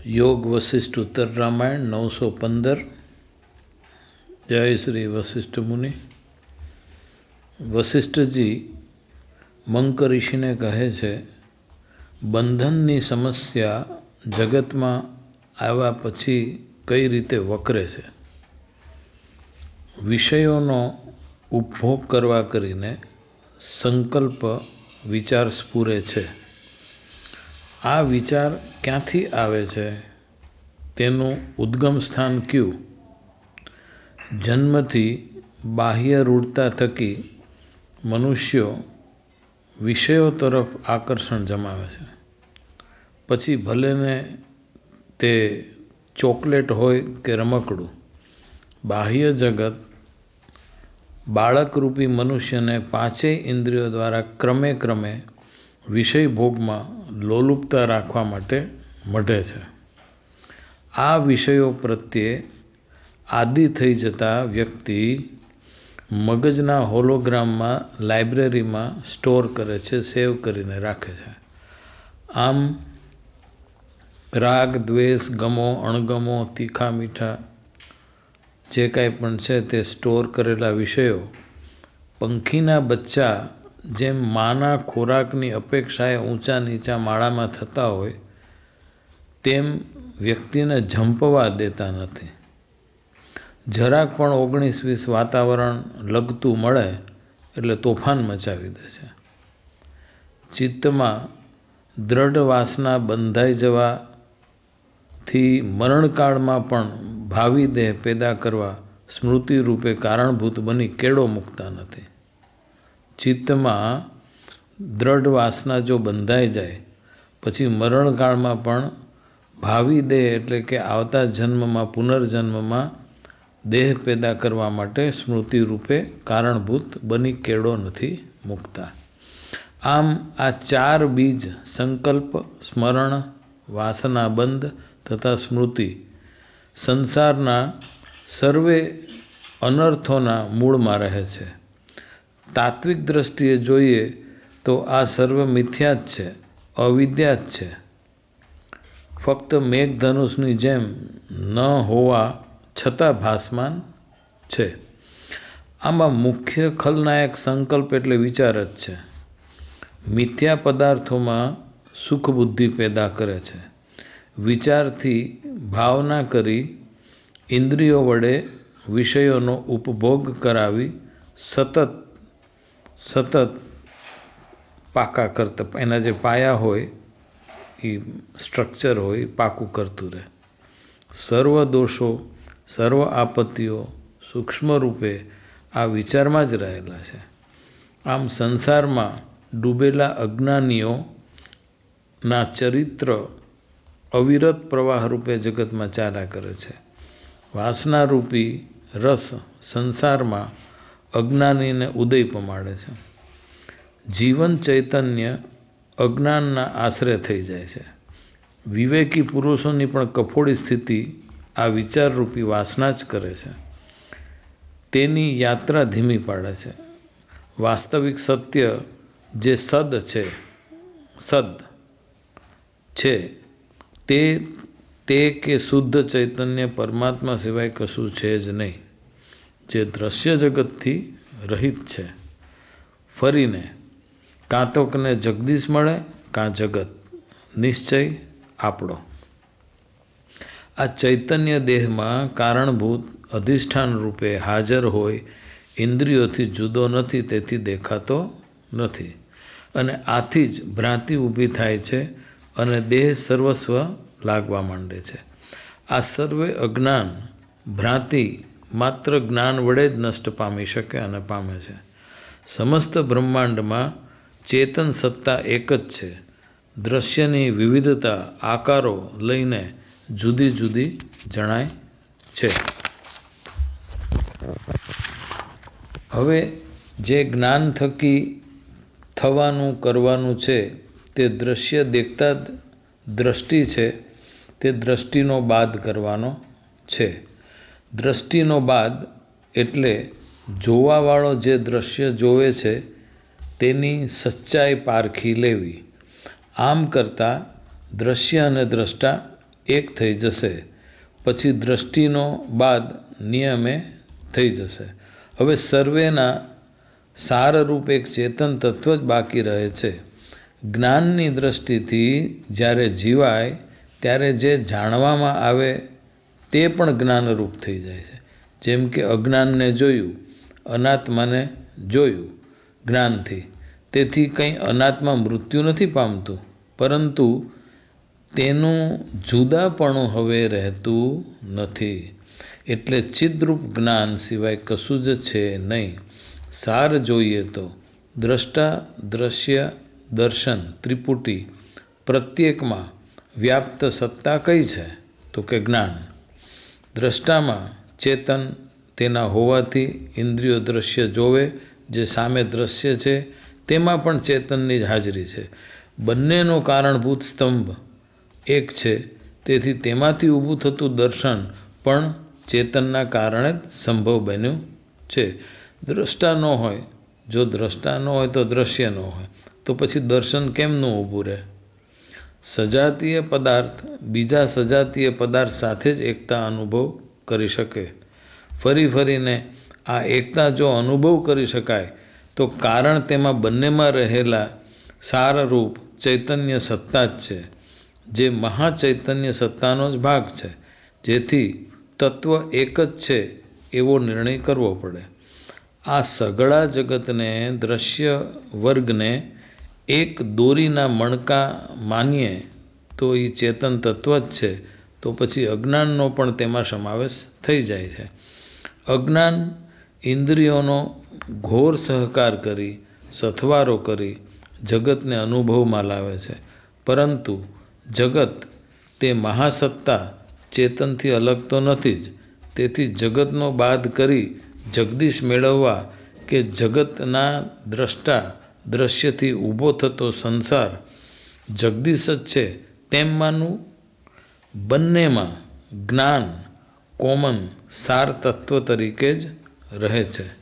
योग वशिष्ठ उत्तर रामायण 915। जय श्री वशिष्ठ मुनि। वशिष्ठजी મંક ઋષિને કહે છે, બંધનની સમસ્યા જગતમાં આવ્યા પછી કઈ રીતે વકરે છે। વિષયોનો ઉપભોગ કરવા કરીને સંકલ્પ વિચાર સ્ફુરે છે। આ વિચાર ક્યાંથી આવે છે? તેનું ઉદ્ગમ સ્થાન કયું? જન્મથી બાહ્ય રૂઢતા થકી મનુષ્યો વિષયો તરફ આકર્ષણ જમાવે છે। પછી ભલેને તે ચોકલેટ હોય કે રમકડું, બાહ્ય જગત બાળકરૂપી મનુષ્યને પાંચેય ઇન્દ્રિયો દ્વારા ક્રમે ક્રમે વિષય ભોગમાં લોલુપતા રાખવા માટે મઢે છે। આ વિષયો પ્રત્યે આદિ થઈ જતા વ્યક્તિ મગજના હોલોગ્રામમાં લાઇબ્રેરીમાં સ્ટોર કરે છે, સેવ કરીને રાખે છે। આમ રાગ, દ્વેષ, ગમો, અણગમો, તીખા મીઠા જે કાંઈ પણ છે તે સ્ટોર કરેલા વિષયો પંખીના બચ્ચા જેમ માના ખોરાકની અપેક્ષાએ ઊંચા નીચા માળામાં થતા હોય તેમ વ્યક્તિને ઝંપવા દેતા નથી। જરાક પણ 19-20 વાતાવરણ લગતું મળે એટલે તોફાન મચાવી દે છે। ચિત્તમાં દ્રઢ વાસના બંધાઈ જવાથી મરણકાળમાં પણ ભાવિ દેહ પેદા કરવા સ્મૃતિ રૂપે કારણભૂત બની કેળો મૂકતા નથી। ચિત્તમાં દ્રઢ વાસના જો બંધાઈ જાય પછી મરણકાળમાં પણ ભાવિ દેહ એટલે કે આવતા જન્મમાં પુનર્જન્મમાં દેહ પેદા કરવા માટે સ્મૃતિ રૂપે કારણભૂત બની કેળો નથી મૂકતા। આમ આ ચાર બીજ સંકલ્પ, સ્મરણ, વાસનાબંધ તથા સ્મૃતિ સંસારના સર્વે અનર્થોના મૂળમાં રહે છે। તાત્વિક દ્રષ્ટિએ જોઈએ તો આ સર્વ મિથ્યા જ છે, અવિદ્યા જ છે। ફક્ત મેઘધનુષની જેમ ન હોવા છતાં ભાસમાન છે। આમાં મુખ્ય ખલનાયક સંકલ્પ એટલે વિચાર જ છે। મિથ્યા પદાર્થોમાં સુખ બુદ્ધિ પેદા કરે છે। વિચારથી ભાવના કરી ઇન્દ્રિયો વડે વિષયોનો ઉપભોગ કરાવી સતત પાકા કરતા, એના જે પાયા હોય એ સ્ટ્રક્ચર હોય પાકું કરતું રહે। સર્વ દોષો, સર્વ આપત્તિઓ સૂક્ષ્મ રૂપે આ વિચારમાં જ રહેલા છે। આમ સંસારમાં ડૂબેલા અજ્ઞાનીઓના ચરિત્ર અવિરત પ્રવાહ રૂપે જગતમાં ચાલ્યા કરે છે। વાસનારૂપી રસ સંસારમાં અજ્ઞાનીને ઉદય પમાડે છે। જીવન ચૈતન્ય અજ્ઞાનના આશરે થઈ જાય છે। વિવેકી પુરુષોની પણ કફોડી સ્થિતિ આ વિચારરૂપી વાસના જ કરે છે। તેની યાત્રા ધીમી પાડે છે। વાસ્તવિક સત્ય જે સદ છે તે કે શુદ્ધ ચૈતન્ય પરમાત્મા સિવાય કશું છે જ નહીં, જે દ્રશ્ય જગતથી રહિત છે। ફરીને કાં તો કને જગદીશ મળે કાં જગત, નિશ્ચય આપણો। આ ચૈતન્ય દેહમાં કારણભૂત અધિષ્ઠાન રૂપે હાજર હોય ઇન્દ્રિયોથી જુદો નથી, તેથી દેખાતો નથી અને આથી જ ભ્રાંતિ ઊભી થાય છે અને દેહ સર્વસ્વ લાગવા માંડે છે। આ સર્વે અજ્ઞાન ભ્રાંતિ માત્ર જ્ઞાન વડે જ નષ્ટ પામી શકે અને પામે છે। સમસ્ત બ્રહ્માંડમાં ચેતન સત્તા એક જ છે। દ્રશ્યની વિવિધતા આકારો લઈને જુદી જુદી જણાય છે। હવે જે જ્ઞાન થકી થવાનું કરવાનું છે તે દ્રશ્ય દેખતા જ દ્રષ્ટિ છે, તે દ્રષ્ટિનો બાદ કરવાનો છે। દ્રષ્ટિનો બાદ એટલે જોવાવાળો જે દ્રશ્ય જોવે છે તેની સચ્ચાઈ પારખી લેવી। આમ કરતાં દ્રશ્ય અને દ્રષ્ટા એક થઈ જશે. પછી દ્રષ્ટિનો બાદ નિયમે થઈ જશે. હવે સર્વેના સારરૂપ એક ચેતન તત્વ જ બાકી રહે છે. જ્ઞાનની દ્રષ્ટિથી જ્યારે જીવાય ત્યારે જે જાણવામાં આવે તે પણ જ્ઞાનરૂપ થઈ જાય છે. જેમ કે અજ્ઞાનને જોયું, અનાત્માને જોયું જ્ઞાનથી. તેથી કંઈ અનાત્મા મૃત્યુ નથી પામતું, પરંતુ તેનું જુદાપણું હવે રહેતું નથી. એટલે ચિદ્રૂપ જ્ઞાન સિવાય કશું જ છે નહીં. સાર જોઈએ તો દ્રષ્ટા, દ્રશ્ય, દર્શન ત્રિપુટી પ્રત્યેકમાં વ્યાપ્ત સત્તા કઈ છે? તો કે જ્ઞાન. દ્રષ્ટામાં ચેતન, તેના હોવાથી ઇન્દ્રિયો દ્રશ્ય જોવે. જે સામે દ્રશ્ય છે તેમાં પણ ચેતનની જ હાજરી છે. બંનેનો કારણભૂત સ્તંભ એક છે. તેથી તેમાંથી ઊભું થતું દર્શન પણ ચેતનના કારણે જ સંભવ બન્યું છે. દ્રષ્ટા ન હોય, જો દ્રષ્ટા ન હોય તો દ્રશ્ય ન હોય, તો પછી દર્શન કેમનું ઊભું રહે? સજાતીય પદાર્થ બીજા સજાતીય પદાર્થ સાથે જ એકતા અનુભવ કરી શકે. ફરીને આ એકતા જો અનુભવ કરી શકાય તો કારણ તેમાં બંનેમાં રહેલા સારરૂપ ચૈતન્ય સત્તા જ છે, જે મહાચૈતન્ય સત્તાનો જ ભાગ છે. જેથી તત્વ એક જ છે એવો નિર્ણય કરવો પડે. આ સઘળા જગતને, દ્રશ્ય વર્ગને એક દોરીના મણકા માનીએ તો એ ચેતન તત્વ જ છે. તો પછી અજ્ઞાનનો પણ તેમાં સમાવેશ થઈ જાય છે. અજ્ઞાન ઇન્દ્રિયોનો ઘોર સહકાર કરી, સથવારો કરી જગતને અનુભવમાં લાવે છે. પરંતુ જગત તે મહાસત્તા ચેતનથી અલગ તો નથી જ. તેથી જગતનો બાદ કરી જગદીશ મેળવવા કે જગતના દ્રષ્ટા દ્રશ્યથી ઊભો થતો સંસાર જગદીશ જ છે તેમ માનવું. બંનેમાં જ્ઞાન કોમન સાર તત્વ તરીકે જ રહે છે.